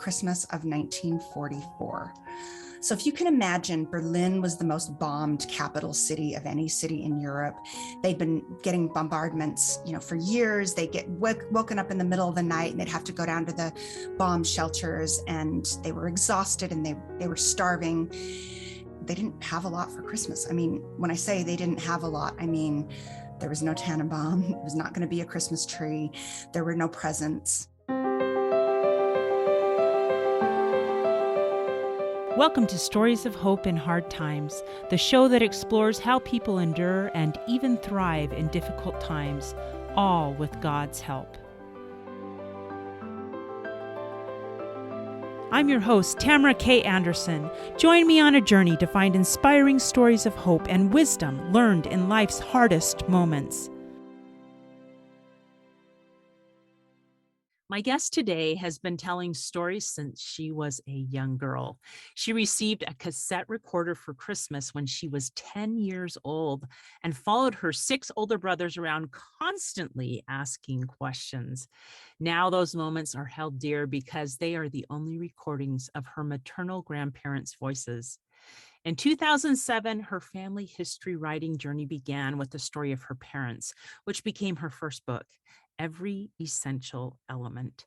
Christmas of 1944. So if you can imagine, Berlin was the most bombed capital city of any city in Europe. They'd been getting bombardments, for years. They'd get woken up in the middle of the night and they'd have to go down to the bomb shelters, and they were exhausted and they were starving. They didn't have a lot for Christmas. I mean, when I say they didn't have a lot, I mean, there was no Tannenbaum. It was not going to be a Christmas tree. There were no presents. Welcome to Stories of Hope in Hard Times, the show that explores how people endure and even thrive in difficult times, all with God's help. I'm your host, Tamara K. Anderson. Join me on a journey to find inspiring stories of hope and wisdom learned in life's hardest moments. My guest today has been telling stories since she was a young girl. She received a cassette recorder for Christmas when she was 10 years old and followed her 6 older brothers around constantly asking questions. Now those moments are held dear because they are the only recordings of her maternal grandparents' voices. In 2007, her family history writing journey began with the story of her parents, which became her first book, Every Essential Element.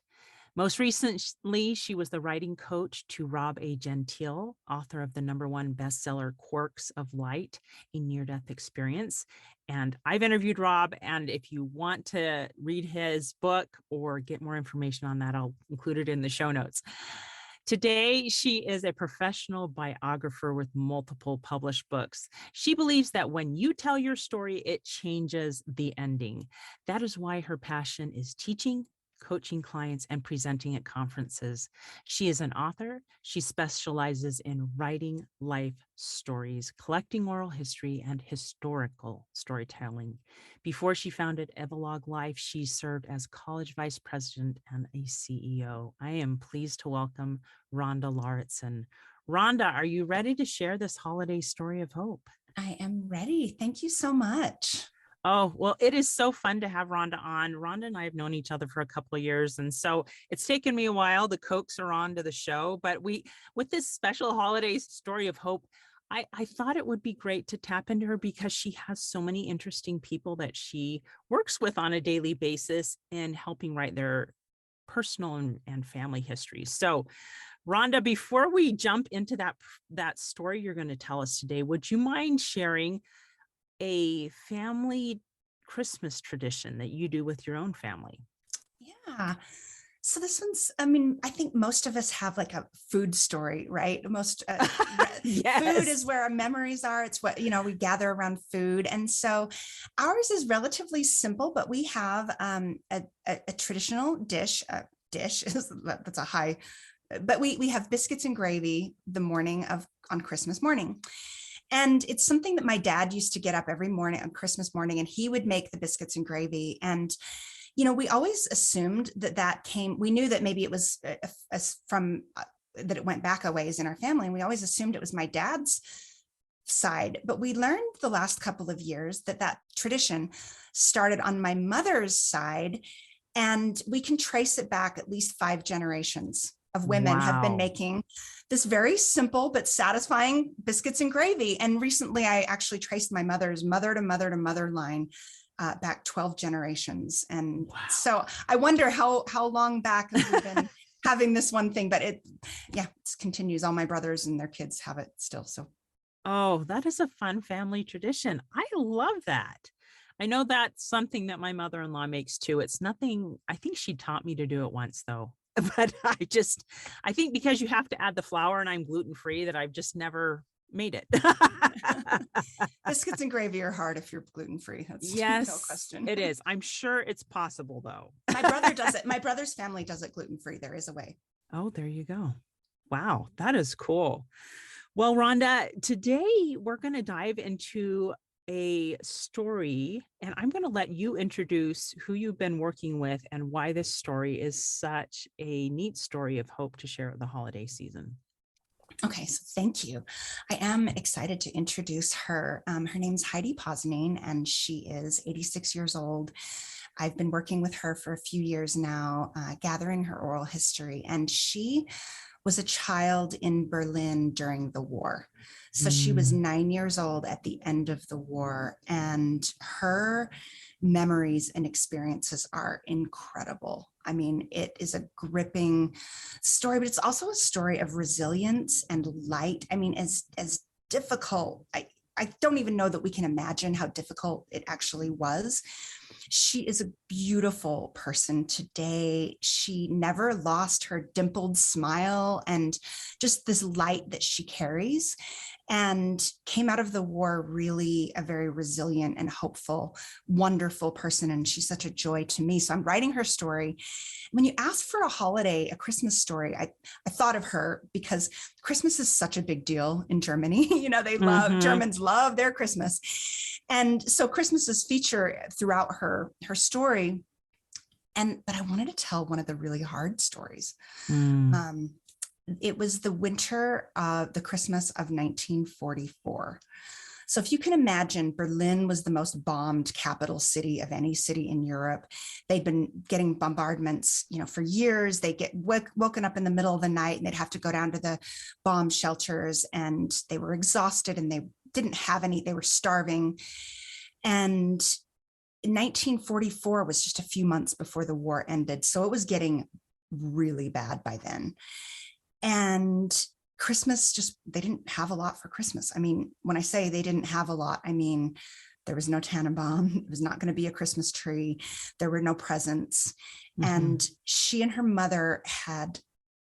Most recently, she was the writing coach to Rob A. Gentile, author of the #1 bestseller, Quirks of Light, a near-death experience. And I've interviewed Rob, and if you want to read his book or get more information on that, I'll include it in the show notes. Today, she is a professional biographer with multiple published books. She believes that when you tell your story, it changes the ending. That is why her passion is teaching, coaching clients, and presenting at conferences. She is an author. She specializes in writing life stories, collecting oral history, and historical storytelling. Before she founded Epilogue Life, she served as college vice president and a CEO. I am pleased to welcome Rhonda Lauritzen. Rhonda, are you ready to share this holiday story of hope? I am ready. Thank you so much. Oh, well, it is so fun to have Rhonda on. Rhonda and I have known each other for a couple of years, and so it's taken me a while to coax her on to the show. But with this special holiday story of hope, I thought it would be great to tap into her because she has so many interesting people that she works with on a daily basis in helping write their personal and family histories. So, Rhonda, before we jump into that story you're going to tell us today, would you mind sharing a family Christmas tradition that you do with your own family? Yeah. So this one's, I think most of us have like a food story, right? Yes. Food is where our memories are. It's what, we gather around food. And so ours is relatively simple, but we have a traditional dish. That's a high, but we have biscuits and gravy on Christmas morning. And it's something that my dad used to get up every morning on Christmas morning, and he would make the biscuits and gravy. And, we always assumed we knew that maybe it was that it went back a ways in our family. And we always assumed it was my dad's side. But we learned the last couple of years that tradition started on my mother's side. And we can trace it back at least 5 generations of women have been making this very simple but satisfying biscuits and gravy. And recently I actually traced my mother's mother to mother to mother line back 12 generations. And so I wonder how long back have we been having this one thing, but it continues. All my brothers and their kids have it still. So. Oh, that is a fun family tradition. I love that. I know that's something that my mother-in-law makes too. It's nothing, I think she taught me to do it once though. But I think because you have to add the flour and I'm gluten-free that I've just never made it. Biscuits and gravy are hard if you're gluten-free. That's no question. It is. I'm sure it's possible though. My brother does it. My brother's family does it gluten-free. There is a way. Oh, there you go. Wow, that is cool. Well, Rhonda, today we're going to dive into a story, and I'm going to let you introduce who you've been working with and why this story is such a neat story of hope to share at the holiday season. Okay, so thank you. I am excited to introduce her. Her name's Heidi, and she is 86 years old. I've been working with her for a few years now, gathering her oral history. And she was a child in Berlin during the war. So she was 9 years old at the end of the war, and her memories and experiences are incredible. I mean, it is a gripping story, but it's also a story of resilience and light. I mean, as difficult, I don't even know that we can imagine how difficult it actually was. She is a beautiful person today. She never lost her dimpled smile and just this light that she carries, and came out of the war really a very resilient and hopeful, wonderful person. And she's such a joy to me. So I'm writing her story. When you ask for a holiday, a Christmas story, I thought of her because Christmas is such a big deal in Germany. They love, Germans love their Christmas. And so Christmas is featured throughout her story. But I wanted to tell one of the really hard stories. It was the winter of the Christmas of 1944. So if you can imagine, Berlin was the most bombed capital city of any city in Europe. They'd been getting bombardments, for years. They get woken up in the middle of the night and they'd have to go down to the bomb shelters, and they were exhausted and they didn't have any, they were starving. And 1944 was just a few months before the war ended. So it was getting really bad by then. And Christmas, they didn't have a lot for Christmas. I mean, when I say they didn't have a lot, I mean, there was no Tannenbaum. It was not going to be a Christmas tree. There were no presents. And she and her mother had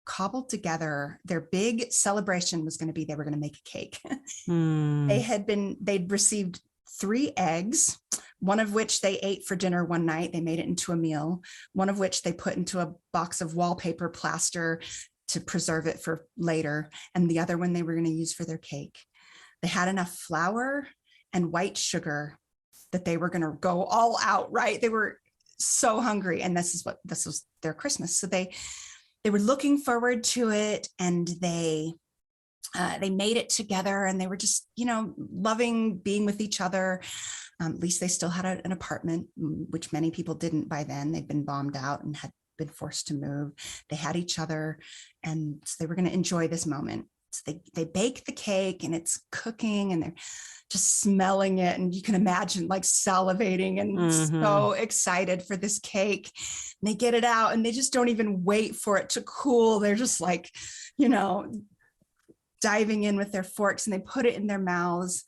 cobbled together. Their big celebration was going to be, they were going to make a cake. They'd received 3 eggs, one of which they ate for dinner one night. They made it into a meal, one of which they put into a box of wallpaper plaster to preserve it for later, and the other one they were going to use for their cake. They had enough flour and white sugar that they were going to go all out, right? They were so hungry, and this was their Christmas. So they were looking forward to it, and they made it together, and they were just, loving being with each other. At least they still had an apartment, which many people didn't by then. They'd been bombed out and had been forced to move. They had each other, and so they were going to enjoy this moment. So they bake the cake, and it's cooking, and they're just smelling it, and you can imagine like salivating and so excited for this cake. And they get it out, and they just don't even wait for it to cool. They're just like, diving in with their forks, and they put it in their mouths,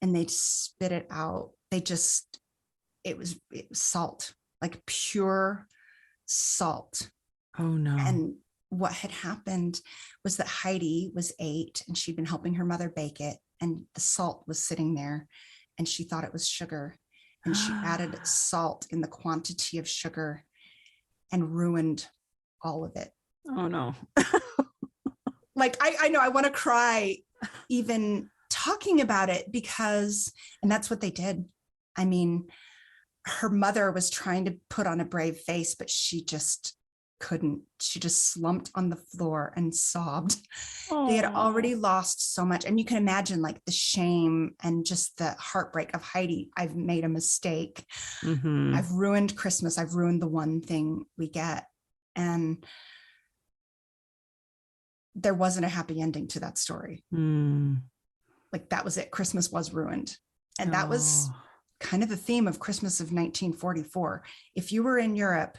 and they spit it out. It was salt, like pure salt. Oh no. And what had happened was that Heidi was 8, and she'd been helping her mother bake it, and the salt was sitting there, and she thought it was sugar, and she added salt in the quantity of sugar and ruined all of it. Oh no. Like, I know I want to cry even talking about it, because, and that's what they did. I mean, her mother was trying to put on a brave face, but she just couldn't. She just slumped on the floor and sobbed. They had already lost so much. And you can imagine like the shame and just the heartbreak of Heidi. I've made a mistake. I've ruined Christmas. I've ruined the one thing we get. And there wasn't a happy ending to that story. Like, that was it. Christmas was ruined. And that was kind of the theme of Christmas of 1944. If you were in Europe,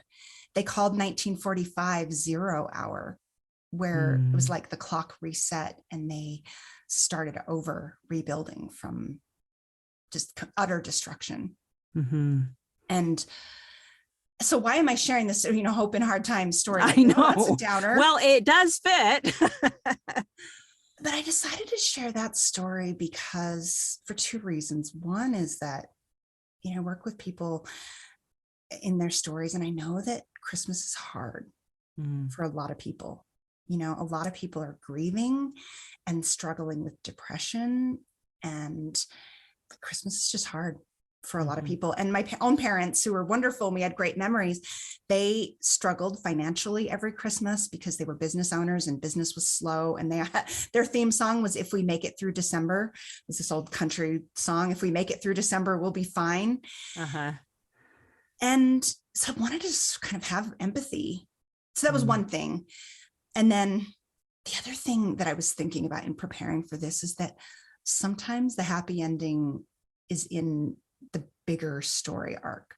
they called 1945 0 hour, where it was like the clock reset and they started over rebuilding from just utter destruction. And so why am I sharing this, hope in hard times story? I know. That's a downer. Well, it does fit. But I decided to share that story because for 2 reasons. One is that, I work with people in their stories, and I know that Christmas is hard for a lot of people. A lot of people are grieving and struggling with depression, and Christmas is just hard for a lot of people. And my own parents, who were wonderful, and we had great memories, they struggled financially every Christmas because they were business owners and business was slow. And their theme song was "If We Make It Through December." It was this old country song. If we make it through December, we'll be fine. And so I wanted to just kind of have empathy. So that was Mm, one thing. And then the other thing that I was thinking about in preparing for this is that sometimes the happy ending is in the bigger story arc,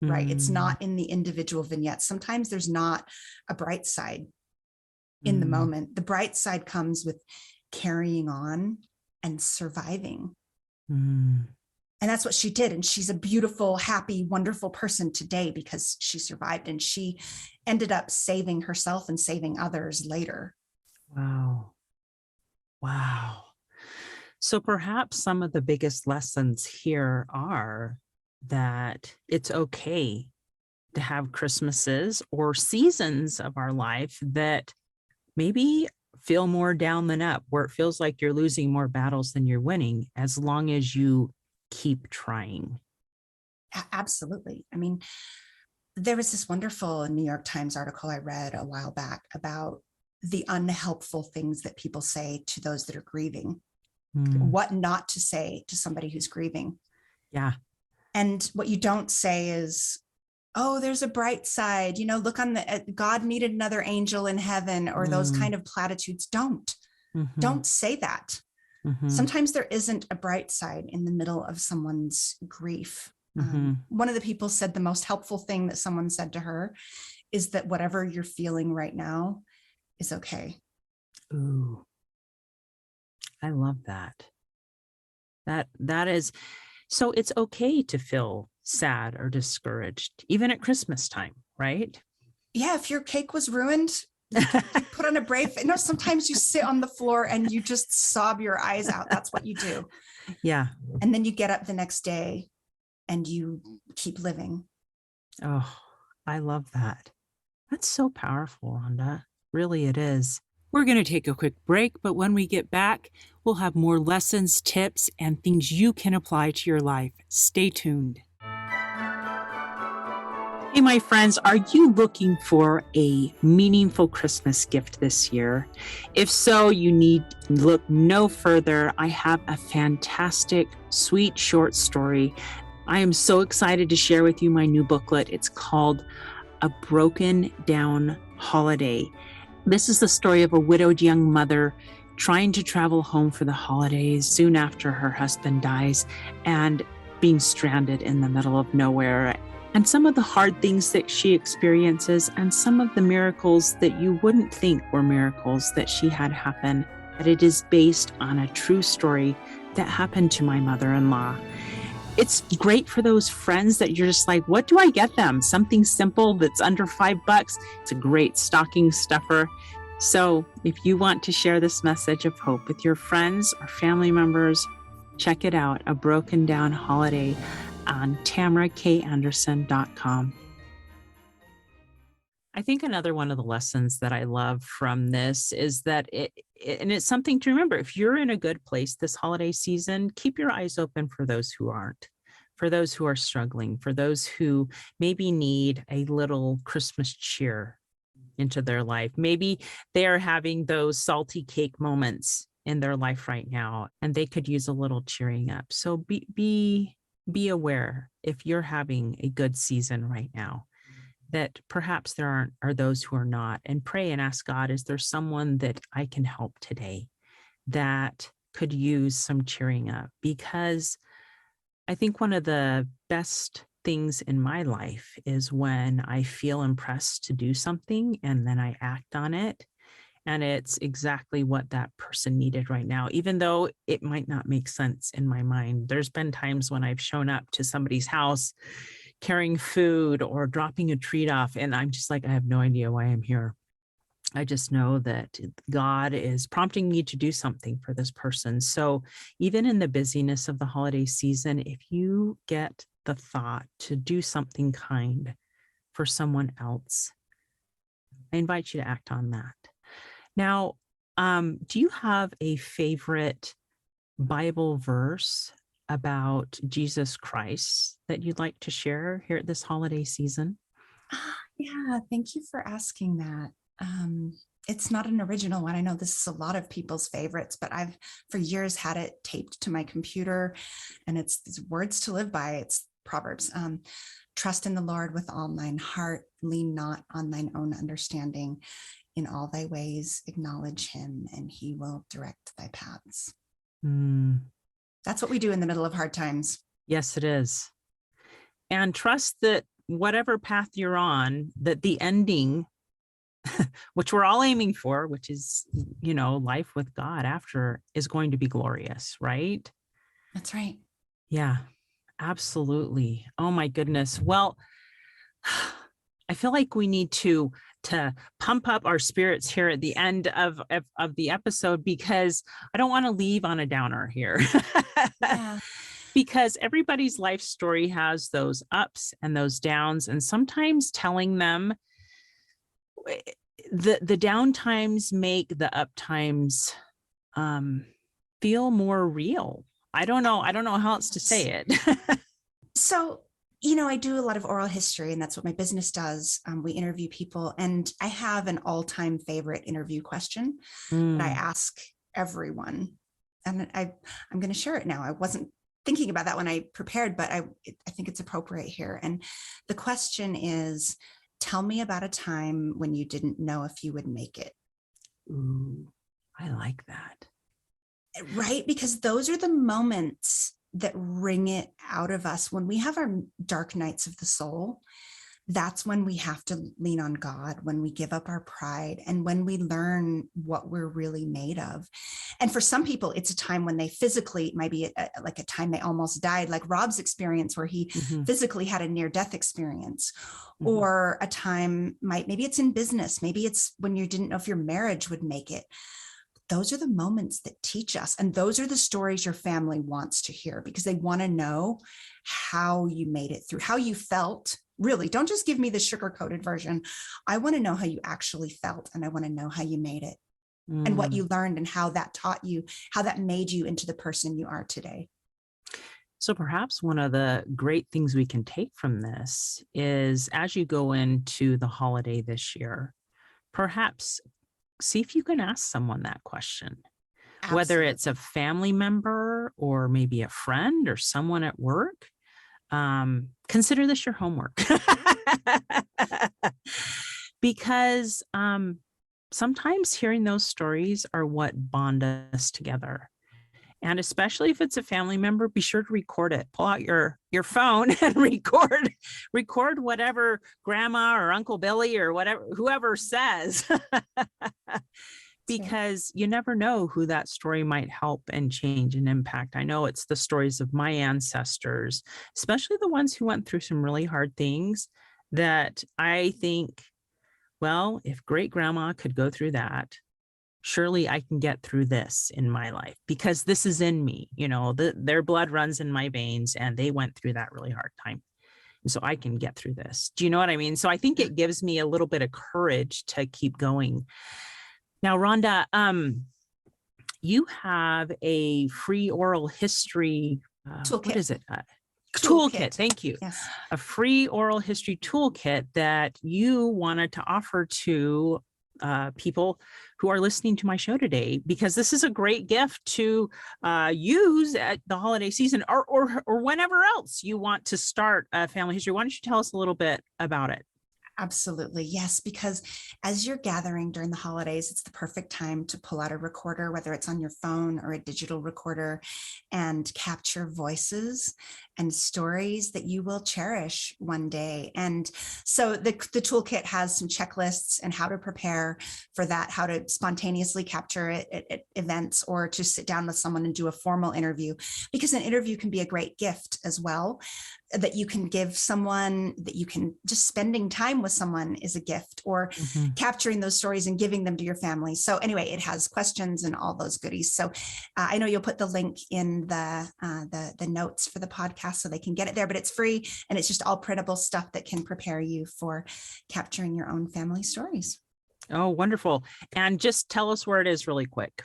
right? It's mm, not in the individual vignette. Sometimes there's not a bright side in the mm, moment. The bright side comes with carrying on and surviving. mm. And that's what she did. And she's a beautiful, happy, wonderful person today because she survived, and she ended up saving herself and saving others later. Wow. Wow. So perhaps some of the biggest lessons here are that it's okay to have Christmases or seasons of our life that maybe feel more down than up, where it feels like you're losing more battles than you're winning, as long as you keep trying. Absolutely. I mean, there was this wonderful New York Times article I read a while back about the unhelpful things that people say to those that are grieving, Mm, what not to say to somebody who's grieving. yeah. And what you don't say is, oh, there's a bright side, look on the God needed another angel in heaven, or those Mm, kind of platitudes. Don't mhm, say that. mhm, Sometimes there isn't a bright side in the middle of someone's grief. mhm. One of the people said the most helpful thing that someone said to her is that whatever you're feeling right now is okay. Ooh, I love that. That is so it's okay to feel sad or discouraged, even at Christmas time, right? Yeah, if your cake was ruined, you put on a brave, sometimes you sit on the floor and you just sob your eyes out. That's what you do. Yeah. And then you get up the next day and you keep living. Oh, I love that. That's so powerful, Rhonda. Really, it is. We're going to take a quick break, but when we get back, we'll have more lessons, tips, and things you can apply to your life. Stay tuned. Hey, my friends, are you looking for a meaningful Christmas gift this year? If so, you need look no further. I have a fantastic, sweet short story. I am so excited to share with you my new booklet. It's called A Broken Down Holiday. This is the story of a widowed young mother trying to travel home for the holidays soon after her husband dies and being stranded in the middle of nowhere. And some of the hard things that she experiences, and some of the miracles that you wouldn't think were miracles that she had happen. But it is based on a true story that happened to my mother in law. It's great for those friends that you're just like, what do I get them? Something simple that's under $5. It's a great stocking stuffer. So if you want to share this message of hope with your friends or family members, check it out, A Broken Down Holiday on tamarakanderson.com. I think another one of the lessons that I love from this is that and it's something to remember. If you're in a good place this holiday season, keep your eyes open for those who aren't, for those who are struggling, for those who maybe need a little Christmas cheer into their life. Maybe they are having those salty cake moments in their life right now, and they could use a little cheering up. So be aware if you're having a good season right now, that perhaps are those who are not, and pray and ask God, is there someone that I can help today that could use some cheering up? Because I think one of the best things in my life is when I feel impressed to do something and then I act on it. And it's exactly what that person needed right now, even though it might not make sense in my mind. There's been times when I've shown up to somebody's house carrying food or dropping a treat off, and I'm just like, I have no idea why I'm here. I just know that God is prompting me to do something for this person. So even in the busyness of the holiday season, if you get the thought to do something kind for someone else, I invite you to act on that. Now, do you have a favorite Bible verse about Jesus Christ that you'd like to share here at this holiday season? Yeah, thank you for asking that. It's not an original one. I know this is a lot of people's favorites, but I've for years had it taped to my computer, and it's words to live by. It's Proverbs. Trust in the Lord with all thine heart, lean not on thine own understanding. In all thy ways, acknowledge him, and he will direct thy paths. Mm, That's what we do in the middle of hard times. yes, it is. And trust that whatever path you're on, that the ending, which we're all aiming for, which is, life with God after, is going to be glorious, right? That's right. Yeah, absolutely. Oh my goodness. Well, I feel like we need to pump up our spirits here at the end of the episode, because I don't want to leave on a downer here. Yeah. Because everybody's life story has those ups and those downs, and sometimes telling them the down times make the up times feel more real. I don't know how else to say it. So, I do a lot of oral history, and that's what my business does. We interview people, and I have an all-time favorite interview question that I ask everyone, and I'm going to share it now. I wasn't thinking about that when I prepared, but I think it's appropriate here. And the question is, tell me about a time when you didn't know if you would make it. Ooh, I like that. Right? Because those are the moments that wring it out of us. When we have our dark nights of the soul, that's when we have to lean on God, when we give up our pride, and when we learn what we're really made of. And for some people, it's a time when they physically, might be like a time they almost died, like Rob's experience, where he physically had a near-death experience, or a time maybe it's in business, maybe it's when you didn't know if your marriage would make it. Those are the moments that teach us. And those are the stories your family wants to hear, because they want to know how you made it through, how you felt. Really, don't just give me the sugar-coated version. I want to know how you actually felt, and I want to know how you made it and what you learned and how that taught you, how that made you into the person you are today. So perhaps one of the great things we can take from this is, as you go into the holiday this year, perhaps see if you can ask someone that question. Absolutely. Whether it's a family member or maybe a friend or someone at work. Consider this your homework. Because sometimes hearing those stories are what bond us together. And especially if it's a family member, be sure to record it. Pull out your phone and record whatever grandma or Uncle Billy or whoever says. Because you never know who that story might help and change and impact. I know it's the stories of my ancestors, especially the ones who went through some really hard things, that I think, well, if great grandma could go through that, surely I can get through this in my life, because this is in me. Their blood runs in my veins, and they went through that really hard time. And so I can get through this. Do you know what I mean? So I think it gives me a little bit of courage to keep going. Now, Rhonda, you have a free oral history toolkit. What is it? Toolkit. Thank you. Yes. A free oral history toolkit that you wanted to offer to people who are listening to my show today, because this is a great gift to use at the holiday season, or whenever else you want to start a family history. Why don't you tell us a little bit about it? Absolutely. Yes, because as you're gathering during the holidays, it's the perfect time to pull out a recorder, whether it's on your phone or a digital recorder, and capture voices and stories that you will cherish one day. And so the toolkit has some checklists and how to prepare for that, how to spontaneously capture it at events, or to sit down with someone and do a formal interview, because an interview can be a great gift as well, that you can give someone, that you can just spending time with someone is a gift, or capturing those stories and giving them to your family. So anyway, it has questions and all those goodies. So I know you'll put the link in the notes for the podcast so they can get it there, but it's free, and it's just all printable stuff that can prepare you for capturing your own family stories. Oh, wonderful. And just tell us where it is really quick.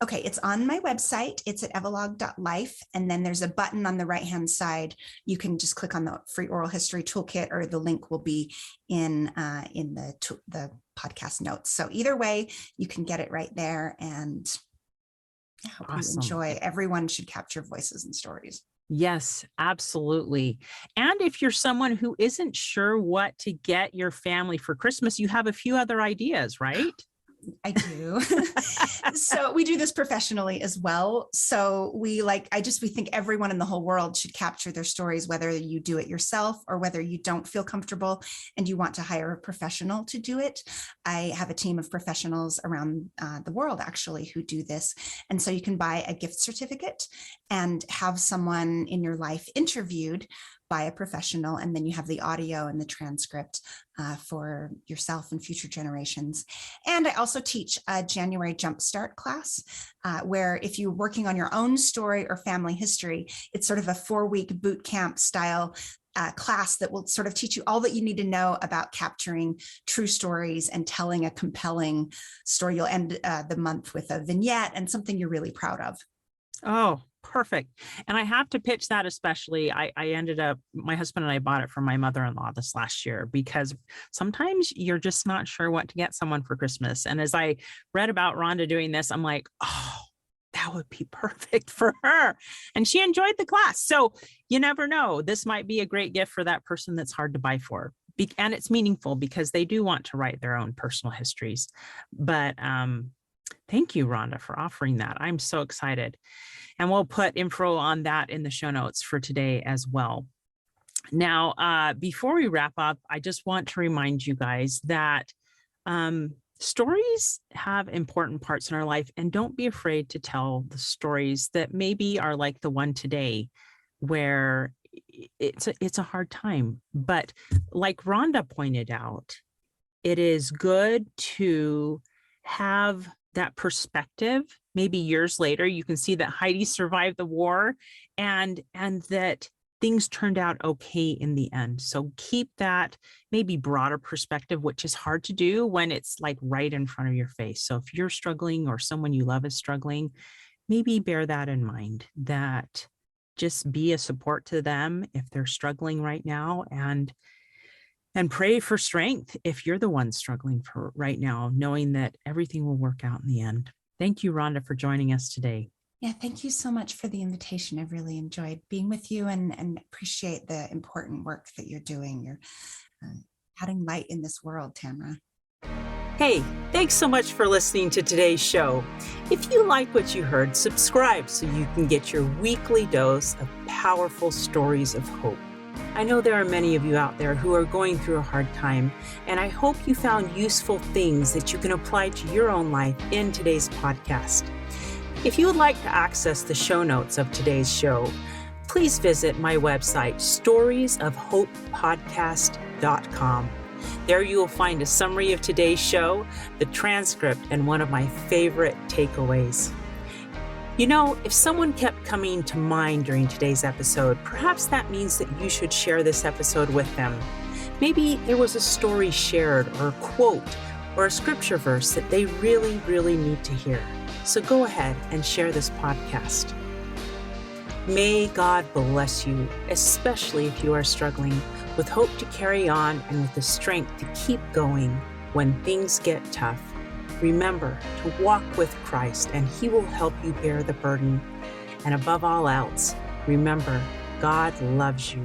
Okay, it's on my website. It's at evalog.life. And then there's a button on the right-hand side. You can just click on the free oral history toolkit, or the link will be in the podcast notes. So either way, you can get it right there. And I hope you enjoy. Everyone should capture voices and stories. Yes, absolutely. And if you're someone who isn't sure what to get your family for Christmas, you have a few other ideas, right? I do. So we do this professionally as well. So we think everyone in the whole world should capture their stories, whether you do it yourself or whether you don't feel comfortable and you want to hire a professional to do it. I have a team of professionals around the world actually who do this. And so you can buy a gift certificate and have someone in your life interviewed by a professional, and then you have the audio and the transcript for yourself and future generations. And I also teach a January Jumpstart class where if you're working on your own story or family history, it's sort of a 4-week boot camp style class that will sort of teach you all that you need to know about capturing true stories and telling a compelling story. You'll end the month with a vignette and something you're really proud of. Oh, perfect. And I have to pitch that especially. I ended up, my husband and I bought it for my mother-in-law this last year because sometimes you're just not sure what to get someone for Christmas. And as I read about Rhonda doing this, I'm like, oh, that would be perfect for her. And she enjoyed the class. So you never know. This might be a great gift for that person that's hard to buy for. And it's meaningful because they do want to write their own personal histories. But thank you, Rhonda, for offering that. I'm so excited. And we'll put info on that in the show notes for today as well. Now, before we wrap up, I just want to remind you guys that stories have important parts in our life, and don't be afraid to tell the stories that maybe are like the one today, where it's a hard time. But like Rhonda pointed out, it is good to have that perspective. Maybe years later, you can see that Heidi survived the war and that things turned out okay in the end. So keep that maybe broader perspective, which is hard to do when it's like right in front of your face. So if you're struggling or someone you love is struggling, maybe bear that in mind, that just be a support to them if they're struggling right now, and pray for strength if you're the one struggling for right now, knowing that everything will work out in the end. Thank you, Rhonda, for joining us today. Yeah, thank you so much for the invitation. I've really enjoyed being with you and appreciate the important work that you're doing. You're adding light in this world, Tamara. Hey, thanks so much for listening to today's show. If you like what you heard, subscribe so you can get your weekly dose of powerful stories of hope. I know there are many of you out there who are going through a hard time, and I hope you found useful things that you can apply to your own life in today's podcast. If you would like to access the show notes of today's show, please visit my website, storiesofhopepodcast.com. There you will find a summary of today's show, the transcript, and one of my favorite takeaways. You know, if someone kept coming to mind during today's episode, perhaps that means that you should share this episode with them. Maybe there was a story shared or a quote or a scripture verse that they really, really need to hear. So go ahead and share this podcast. May God bless you, especially if you are struggling, with hope to carry on and with the strength to keep going when things get tough. Remember to walk with Christ, and He will help you bear the burden. And above all else, remember, God loves you.